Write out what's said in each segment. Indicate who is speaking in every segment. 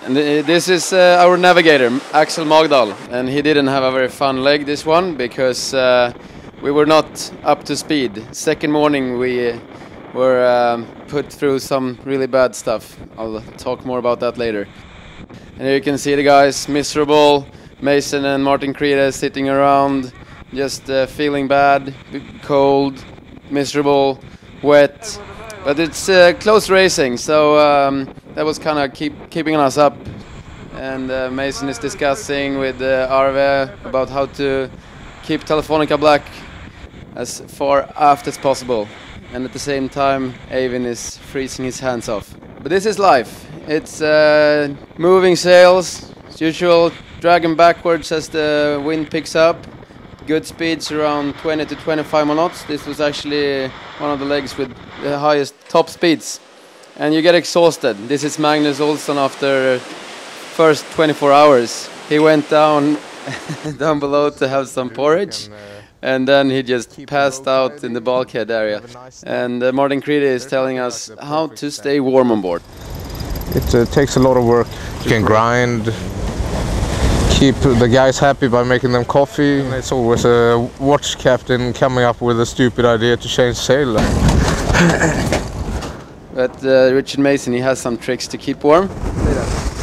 Speaker 1: And this is our navigator, Axel Magdal, and he didn't have a very fun leg this one because we were not up to speed. Second morning we were put through some really bad stuff. I'll talk more about that later. And here you can see the guys miserable, Mason and Martin Creede sitting around, just feeling bad, cold, miserable, wet. But it's close racing, so that was kind of keeping us up. And Mason is discussing with Arve about how to keep Telefonica black as far aft as possible. And at the same time, Eivind is freezing his hands off. But this is life. It's moving sails, as usual, dragging backwards as the wind picks up. Good speeds around 20 to 25 knots. This was actually one of the legs with the highest top speeds. And you get exhausted. This is Magnus Olsson after first 24 hours. He went down down below to have some porridge. And then he just passed out in the bulkhead area. And Martin Creede is telling us how to stay warm on board.
Speaker 2: It takes a lot of work. You can grind, keep the guys happy by making them coffee. And it's always a watch captain coming up with a stupid idea to change sail.
Speaker 1: But Richard Mason, he has some tricks to keep warm.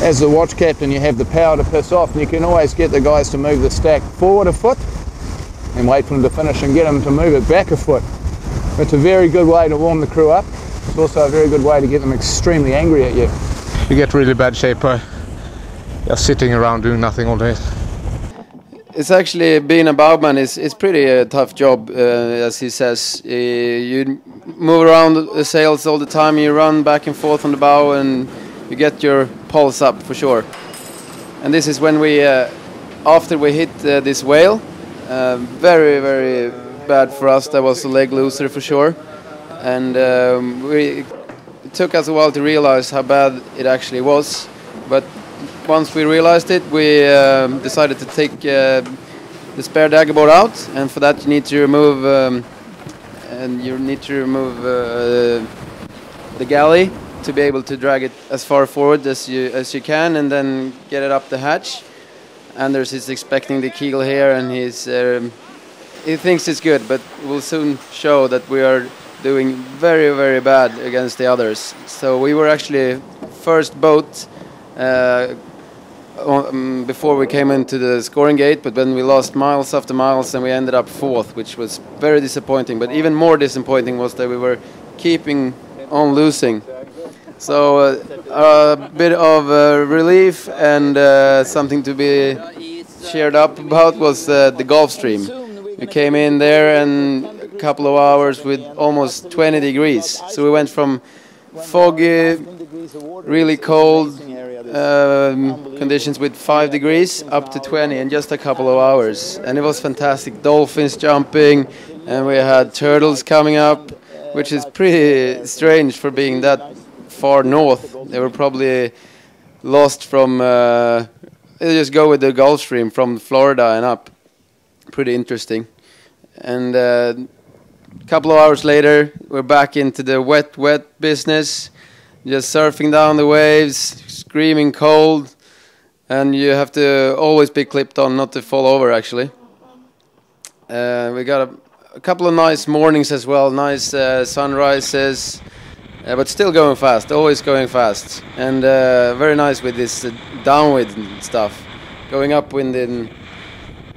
Speaker 3: As the watch captain, you have the power to piss off, and you can always get the guys to move the stack forward a foot and wait for them to finish and get them to move it back a foot. It's a very good way to warm the crew up. It's also a very good way to get them extremely angry at you.
Speaker 2: You get really bad shape by just sitting around doing nothing all day.
Speaker 1: It's actually, being a bowman is pretty tough job, as he says. You move around the sails all the time, you run back and forth on the bow, and you get your pulse up for sure. And this is when we, after we hit this whale, very, very bad for us. That was a leg loser for sure. And it took us a while to realize how bad it actually was. But once we realized it, we decided to take the spare dagger board out, and for that you need to remove the galley to be able to drag it as far forward as you can, and then get it up the hatch. Anders is expecting the keel here, and he thinks it's good, but we'll soon show that we are doing very, very bad against the others. So we were actually first boat before we came into the scoring gate, but then we lost miles after miles and we ended up fourth, which was very disappointing. But even more disappointing was that we were keeping on losing. So a bit of relief and something to be cheered up about was the Gulf Stream. We came in there and a couple of hours with almost 20 degrees. So we went from foggy, really cold conditions with 5 degrees up to 20 in just a couple of hours. And it was fantastic. Dolphins jumping, and we had turtles coming up, which is pretty strange for being that far north. They were probably lost from, they just go with the Gulf Stream from Florida and up. Pretty interesting. And a couple of hours later, we're back into the wet business, just surfing down the waves, screaming cold, and you have to always be clipped on not to fall over, actually. We got a couple of nice mornings as well, nice sunrises, but still going fast, always going fast. And very nice with this downwind stuff. Going upwind in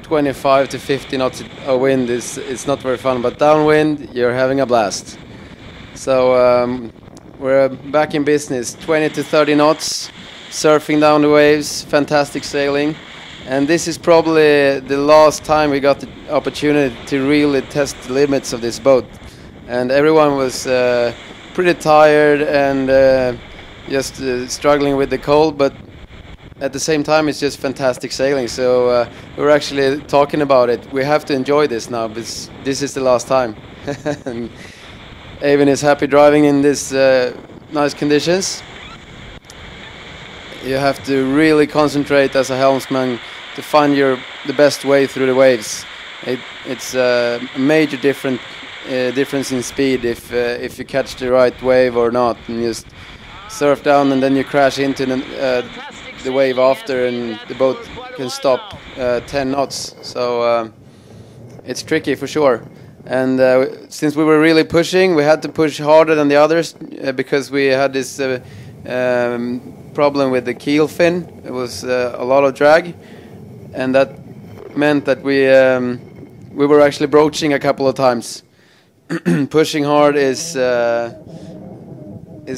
Speaker 1: 25 to 50 knots a wind it's not very fun, but downwind you're having a blast. So we're back in business, 20 to 30 knots, surfing down the waves, fantastic sailing. And this is probably the last time we got the opportunity to really test the limits of this boat. And everyone was pretty tired and just struggling with the cold, but at the same time it's just fantastic sailing. So we're actually talking about it. We have to enjoy this now, because this is the last time. And Eivind is happy driving in this nice conditions. You have to really concentrate as a helmsman to find the best way through the waves. It's a major difference in speed if you catch the right wave or not, and just surf down and then you crash into the the wave after, and the boat can stop 10 knots. So it's tricky for sure. And since we were really pushing, we had to push harder than the others because we had this problem with the keel fin. It was a lot of drag, and that meant that we were actually broaching a couple of times. Pushing hard is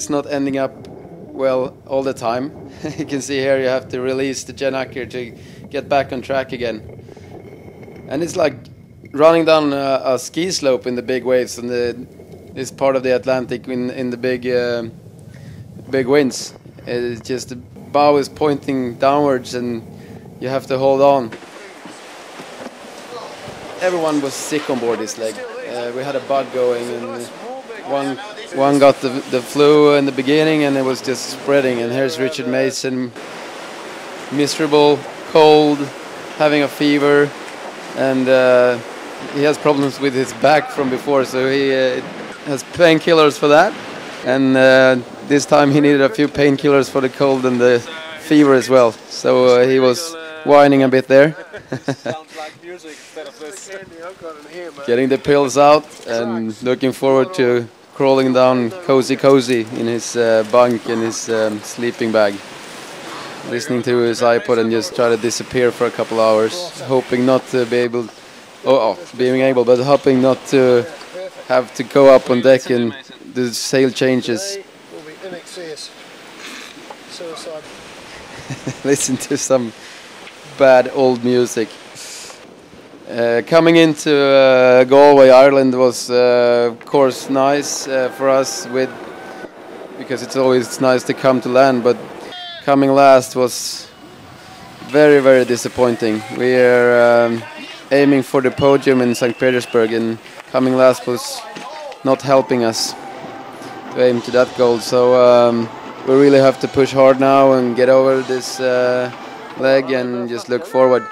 Speaker 1: not ending up well all the time. You can see here you have to release the Jenacker to get back on track again. And it's like running down a ski slope in the big waves in this part of the Atlantic in the big winds. It's just the bow is pointing downwards and you have to hold on. Everyone was sick on board this leg. We had a bug going, and one got the flu in the beginning, and it was just spreading. And here's Richard Mason, miserable, cold, having a fever, and he has problems with his back from before, so he has painkillers for that. And this time he needed a few painkillers for the cold and the fever as well. So he was whining a bit there. Getting the pills out and looking forward to crawling down cozy in his bunk in his sleeping bag, listening to his iPod and just try to disappear for a couple hours, hoping not to be able, but hoping not to have to go up on deck and do sail changes. Listen to some bad old music. Coming into Galway, Ireland was of course nice for us because it's always nice to come to land, but coming last was very, very disappointing. We are aiming for the podium in St. Petersburg, and coming last was not helping us to aim to that goal. So we really have to push hard now and get over this leg and just look forward.